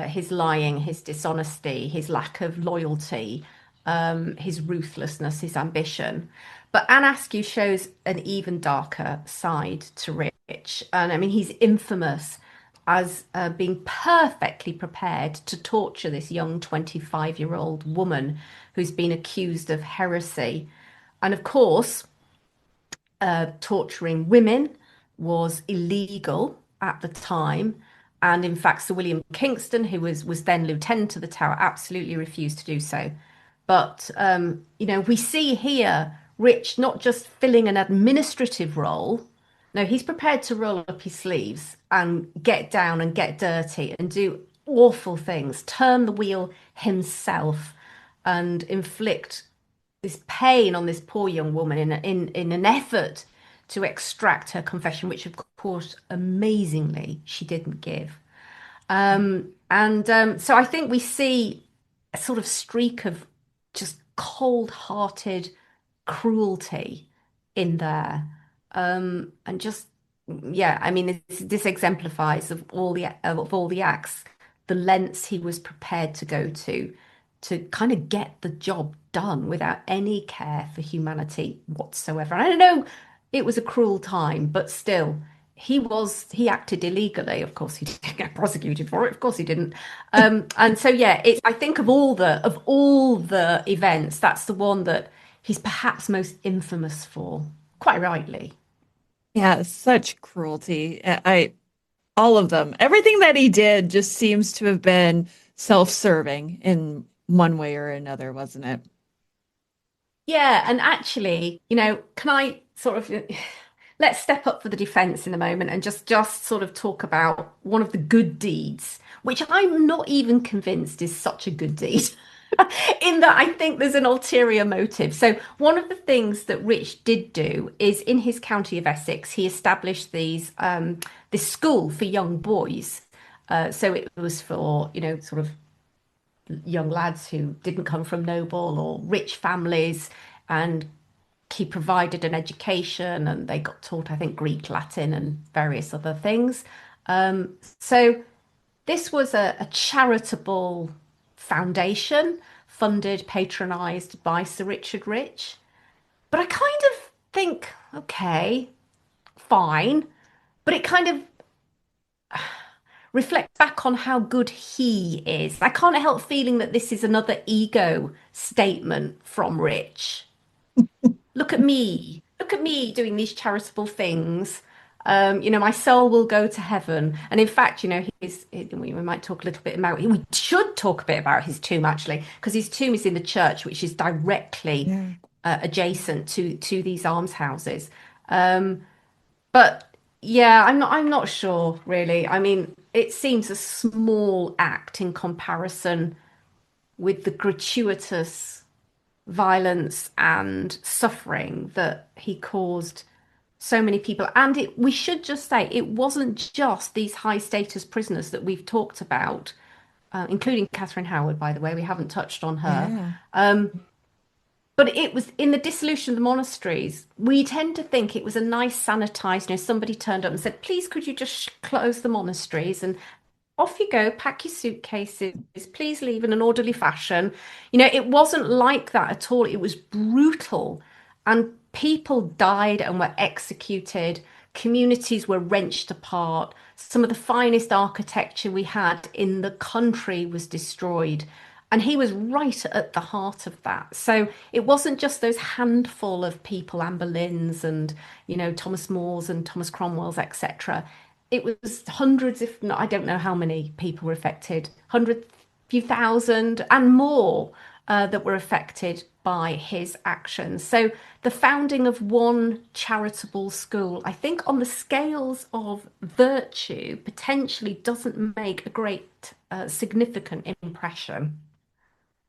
S5: His lying, his dishonesty, his lack of loyalty, his ruthlessness, his ambition. But Anne Askew shows an even darker side to Rich. And I mean, he's infamous as being perfectly prepared to torture this young 25-year-old woman who's been accused of heresy. And of course, torturing women was illegal at the time. And in fact, Sir William Kingston, who was then Lieutenant of the Tower, absolutely refused to do so. But, we see here Rich not just filling an administrative role. No, he's prepared to roll up his sleeves and get down and get dirty and do awful things, turn the wheel himself and inflict this pain on this poor young woman in an effort to extract her confession, which of course, amazingly, she didn't give. So I think we see a sort of streak of just cold-hearted cruelty in there, and just I mean, this exemplifies of all the acts, the lengths he was prepared to go to kind of get the job done without any care for humanity whatsoever. And I know it was a cruel time, but still, he acted illegally. Of course, he didn't get prosecuted for it. Of course, he didn't. And so, I think of all the events, that's the one that he's perhaps most infamous for, quite rightly.
S4: Yeah, such cruelty. All of them. Everything that he did just seems to have been self-serving in one way or another, wasn't it?
S5: Yeah, and actually, can I sort of let's step up for the defense in a moment and just sort of talk about one of the good deeds, which I'm not even convinced is such a good deed. In that I think there's an ulterior motive. So one of the things that Rich did do is in his county of Essex, he established this school for young boys. So it was for, sort of young lads who didn't come from noble or rich families, and he provided an education and they got taught, I think, Greek, Latin, and various other things. So this was a charitable foundation funded, patronized by Sir Richard Rich. But I kind of think, okay, fine. But it kind of reflects back on how good he is. I can't help feeling that this is another ego statement from Rich. Look at me. Look at me doing these charitable things. My soul will go to heaven. And in fact, we might talk a little bit about, we should talk a bit about his tomb actually, because his tomb is in the church, which is directly adjacent to these almshouses. But yeah, I'm not sure really. I mean, it seems a small act in comparison with the gratuitous violence and suffering that he caused so many people. And we should just say it wasn't just these high status prisoners that we've talked about, including Catherine Howard, by the way. We haven't touched on her. Yeah. But it was in the dissolution of the monasteries. We tend to think it was a nice sanitized, somebody turned up and said, please, could you just close the monasteries? And off you go, pack your suitcases, please leave in an orderly fashion. It wasn't like that at all. It was brutal. And people died and were executed. Communities were wrenched apart. Some of the finest architecture we had in the country was destroyed. And he was right at the heart of that. So it wasn't just those handful of people, Anne Boleyns and, Thomas Moores and Thomas Cromwells, etc. It was hundreds, if not, I don't know how many people were affected, few thousand and more that were affected by his actions. So the founding of one charitable school, I think on the scales of virtue, potentially doesn't make a great significant impression.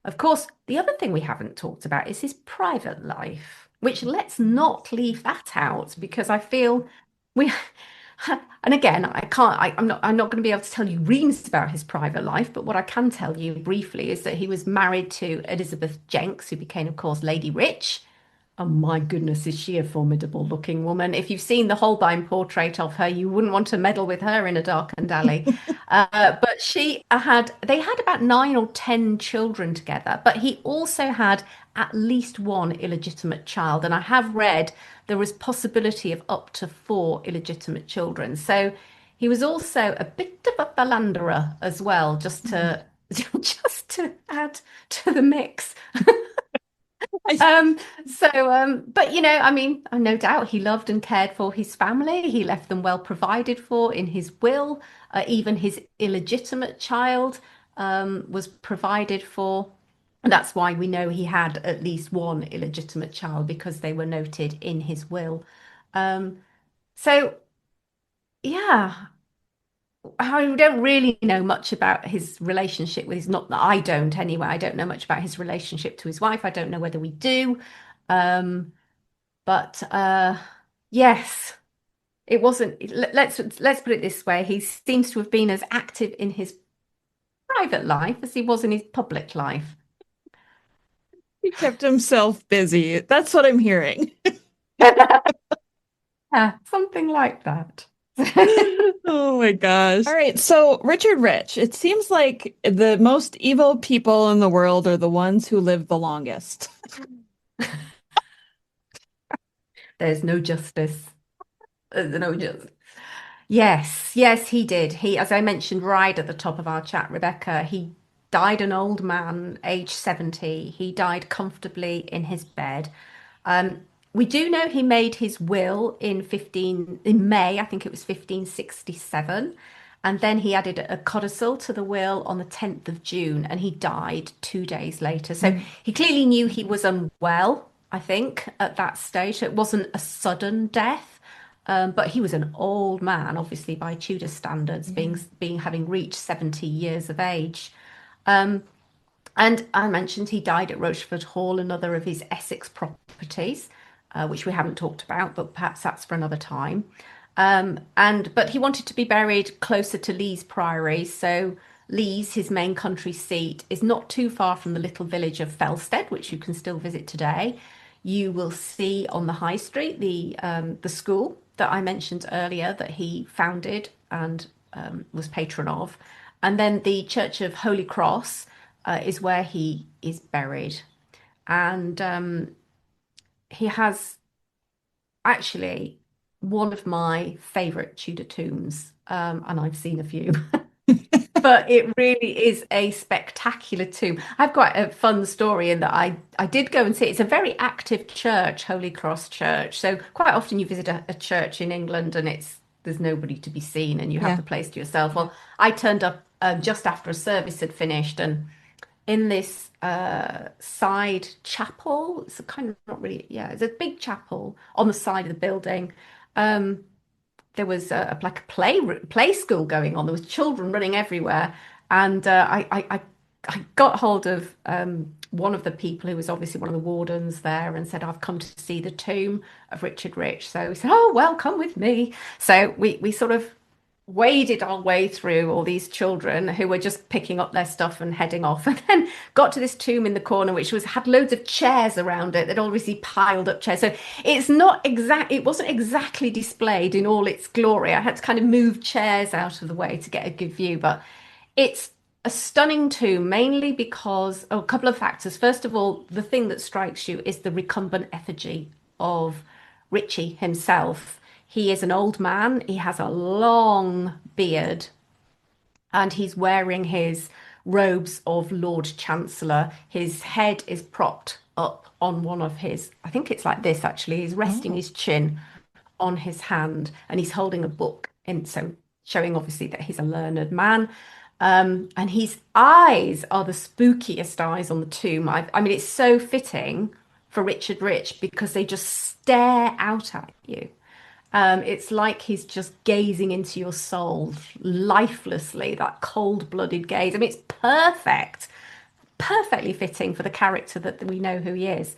S5: Of course, the other thing we haven't talked about is his private life, which let's not leave that out because I feel we and again, I'm not going to be able to tell you reams about his private life, but what I can tell you briefly is that he was married to Elizabeth Jenks, who became, of course, Lady Rich. Oh my goodness, is she a formidable looking woman? If you've seen the Holbein portrait of her, you wouldn't want to meddle with her in a darkened alley. But they had about 9 or 10 children together, but he also had at least one illegitimate child. And I have read there was possibility of up to 4 illegitimate children. So he was also a bit of a philanderer as well, just to add to the mix. But I mean, no doubt he loved and cared for his family. He left them well provided for in his will. Even his illegitimate child was provided for. And that's why we know he had at least one illegitimate child, because they were noted in his will. So, yeah, I don't really know much about his relationship with not that I don't anyway. I don't know much about his relationship to his wife. I don't know whether we do. But yes, it wasn't. Let's put it this way. He seems to have been as active in his private life as he was in his public life.
S4: He kept himself busy. That's what I'm hearing.
S5: Yeah, something like that.
S4: Oh my gosh. All right. So, Richard Rich, it seems like the most evil people in the world are the ones who live the longest.
S5: There's no justice. There's no justice. Yes, he did. He, as I mentioned right at the top of our chat, Rebecca, he died an old man, age 70. He died comfortably in his bed. We do know he made his will in May, I think it was 1567. And then he added a codicil to the will on the 10th of June, and he died 2 days later. So he clearly knew he was unwell. I think, at that stage. So it wasn't a sudden death, but he was an old man, obviously by Tudor standards, being having reached 70 years of age. Um, and I mentioned he died at Rochefort Hall, another of his Essex properties, which we haven't talked about, but perhaps that's for another time. But he wanted to be buried closer to Lees Priory, so Lees, his main country seat, is not too far from the little village of Felsted, which you can still visit today. You will see on the high street the school that I mentioned earlier that he founded and was patron of, and then the Church of Holy Cross is where he is buried, and he has actually one of my favourite Tudor tombs, and I've seen a few. But it really is a spectacular tomb. I've got a fun story in that I did go and see it. It's a very active church, Holy Cross Church. So quite often you visit a church in England and there's nobody to be seen and you have the place to yourself. Well, I turned up just after a service had finished, and in this side chapel, it's a kind of not really, it's a big chapel on the side of the building. There was like a play school going on. There was children running everywhere, and I got hold of one of the people who was obviously one of the wardens there, and said, "I've come to see the tomb of Richard Rich." So he said, "Oh, well, come with me." So we sort of waded our way through all these children who were just picking up their stuff and heading off, and then got to this tomb in the corner which had loads of chairs around it. They'd obviously piled up chairs, so it wasn't exactly displayed in all its glory. I had to kind of move chairs out of the way to get a good view, but it's a stunning tomb, mainly because a couple of factors. First of all, the thing that strikes you is the recumbent effigy of Richie himself. He is an old man. He has a long beard, and he's wearing his robes of Lord Chancellor. His head is propped up on one of his, I think it's like this actually. He's resting his chin on his hand, and he's holding a book, and so showing obviously that he's a learned man. And his eyes are the spookiest eyes on the tomb. I mean, it's so fitting for Richard Rich because they just stare out at you. It's like he's just gazing into your soul lifelessly, that cold-blooded gaze. I mean, it's perfectly fitting for the character that we know who he is.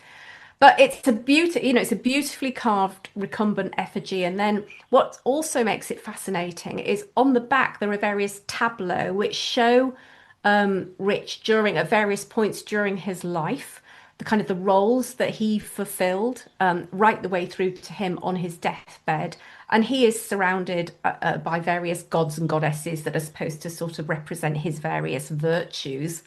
S5: But it's it's a beautifully carved recumbent effigy. And then what also makes it fascinating is on the back there are various tableaux which show Rich at various points during his life, the roles that he fulfilled, right the way through to him on his deathbed. And he is surrounded by various gods and goddesses that are supposed to sort of represent his various virtues.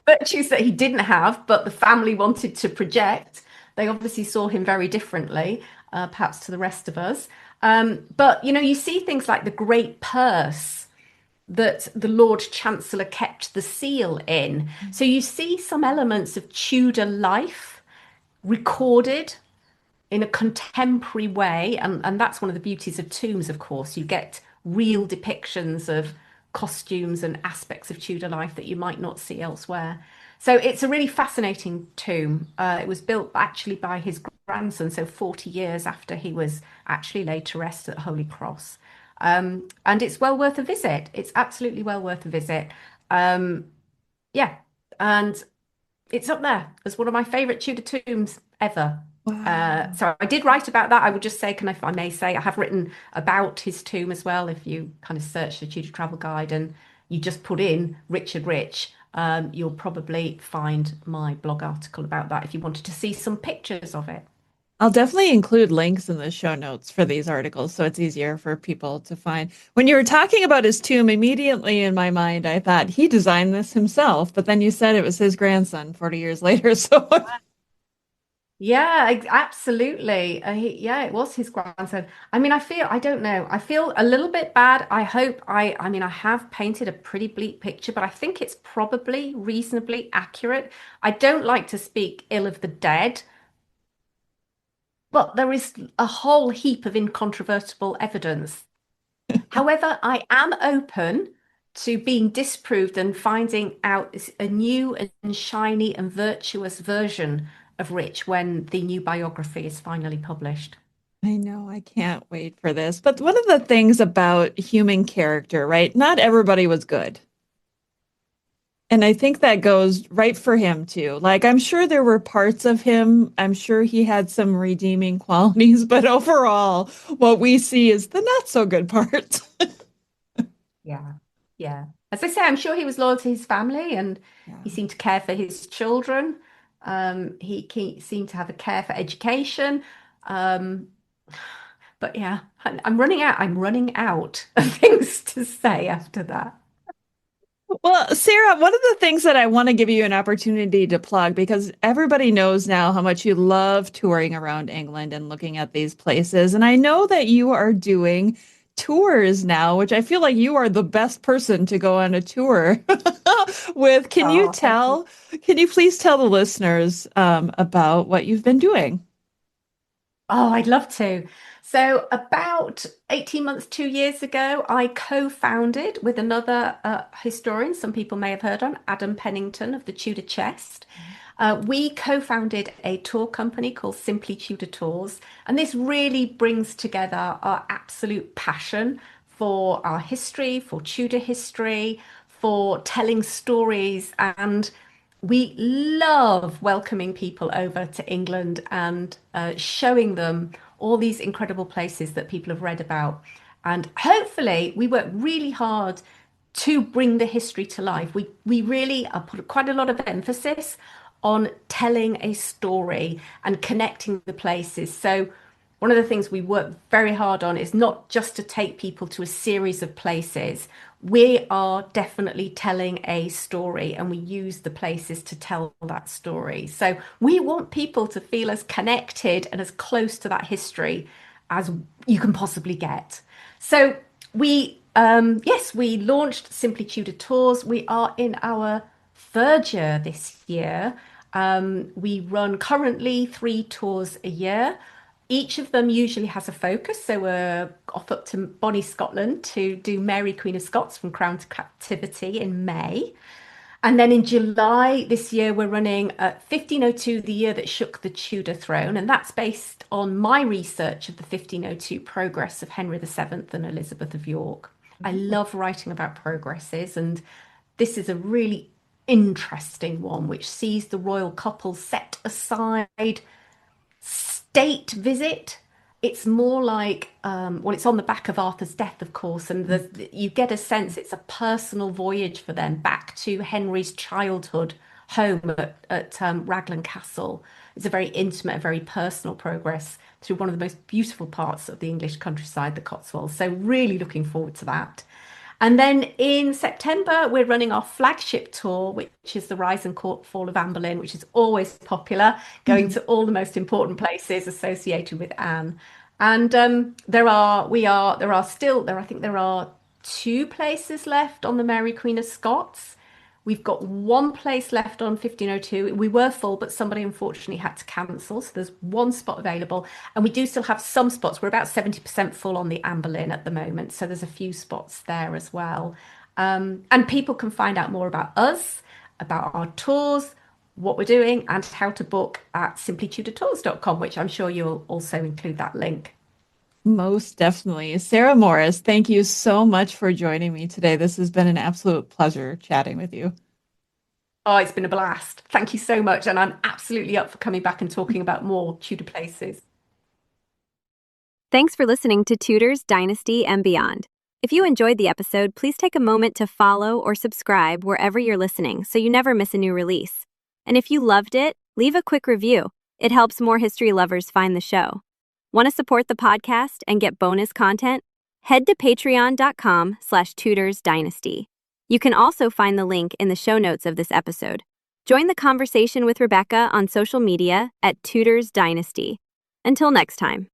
S5: Virtues that he didn't have, but the family wanted to project. They obviously saw him very differently, perhaps to the rest of us. But, you see things like the great purse that the Lord Chancellor kept the seal in. So you see some elements of Tudor life recorded in a contemporary way. And that's one of the beauties of tombs, of course. You get real depictions of costumes and aspects of Tudor life that you might not see elsewhere. So it's a really fascinating tomb. It was built actually by his grandson, so 40 years after he was actually laid to rest at Holy Cross. And it's well worth a visit. It's absolutely well worth a visit. And it's up there as one of my favourite Tudor tombs ever. Wow. So I did write about that. I would just say, if I may say, I have written about his tomb as well. If you kind of search the Tudor Travel Guide and you just put in Richard Rich, you'll probably find my blog article about that if you wanted to see some pictures of it.
S4: I'll definitely include links in the show notes for these articles so it's easier for people to find. When you were talking about his tomb, immediately in my mind, I thought he designed this himself, but then you said it was his grandson 40 years later. So
S5: yeah, absolutely. It was his grandson. I mean, I don't know. I feel a little bit bad. I have painted a pretty bleak picture, but I think it's probably reasonably accurate. I don't like to speak ill of the dead, but there is a whole heap of incontrovertible evidence. However, I am open to being disproved and finding out a new and shiny and virtuous version of Rich when the new biography is finally published.
S4: I know, I can't wait for this. But one of the things about human character, right? Not everybody was good. And I think that goes right for him too. Like, I'm sure there were parts of him, I'm sure he had some redeeming qualities, but overall, what we see is the not so good parts.
S5: Yeah. Yeah. As I say, I'm sure he was loyal to his family and he
S4: Yeah.
S5: seemed to care for his children. Seemed to have a care for education. Um, but yeah, I'm running out. I'm running out of things to say after that.
S4: Well, Sarah, one of the things that I want to give you an opportunity to plug, because everybody knows now how much you love touring around England and looking at these places. And I know that you are doing tours now, which I feel like you are the best person to go on a tour with.
S5: Oh, thank you.
S4: Can you please tell the listeners about what you've been doing?
S5: Oh, I'd love to. So, about 18 months, 2 years ago, I co-founded with another historian, some people may have heard on, Adam Pennington of the Tudor Chest. We co-founded a tour company called Simply Tudor Tours, and this really brings together our absolute passion for our history, for Tudor history, for telling stories, and we love welcoming people over to England and showing them all these incredible places that people have read about. And hopefully, we work really hard to bring the history to life. We really put quite a lot of emphasis on telling a story and connecting the places. So one of the things we work very hard on is not just to take people to a series of places. We are definitely telling a story and we use the places to tell that story. So we want people to feel as connected and as close to that history as you can possibly get. So yes, we launched Simply Tudor Tours. We are in our third year this year. We run currently 3 tours a year. Each of them usually has a focus. So we're off up to Bonnie, Scotland to do Mary, Queen of Scots from Crown to Captivity in May. And then in July this year, we're running 1502, the year that shook the Tudor throne. And that's based on my research of the 1502 progress of Henry VII and Elizabeth of York. I love writing about progresses, and this is a really interesting one, which sees the royal couple set aside state visit. It's more like, well, it's on the back of Arthur's death, of course, and you get a sense it's a personal voyage for them back to Henry's childhood home at Raglan Castle. It's a very intimate, very personal progress through one of the most beautiful parts of the English countryside, the Cotswolds. So really looking forward to that. And then in September, we're running our flagship tour, which is the Rise and Fall of Anne Boleyn, which is always popular, going to all the most important places associated with Anne. And I think there are 2 places left on the Mary Queen of Scots. We've got 1 place left on 1502. We were full, but somebody unfortunately had to cancel. So there's 1 spot available. And we do still have some spots. We're about 70% full on the Anne Boleyn at the moment. So there's a few spots there as well. And people can find out more about us, about our tours, what we're doing, and how to book at simplytudortours.com, which I'm sure you'll also include that link.
S4: Most definitely. Sarah Morris, thank you so much for joining me today. This has been an absolute pleasure chatting with you.
S5: Oh, it's been a blast. Thank you so much. And I'm absolutely up for coming back and talking about more Tudor places.
S3: Thanks for listening to Tudors, Dynasty, and Beyond. If you enjoyed the episode, please take a moment to follow or subscribe wherever you're listening so you never miss a new release. And if you loved it, leave a quick review. It helps more history lovers find the show. Want to support the podcast and get bonus content? Head to patreon.com/tudorsdynasty. You can also find the link in the show notes of this episode. Join the conversation with Rebecca on social media at Tudors Dynasty. Until next time.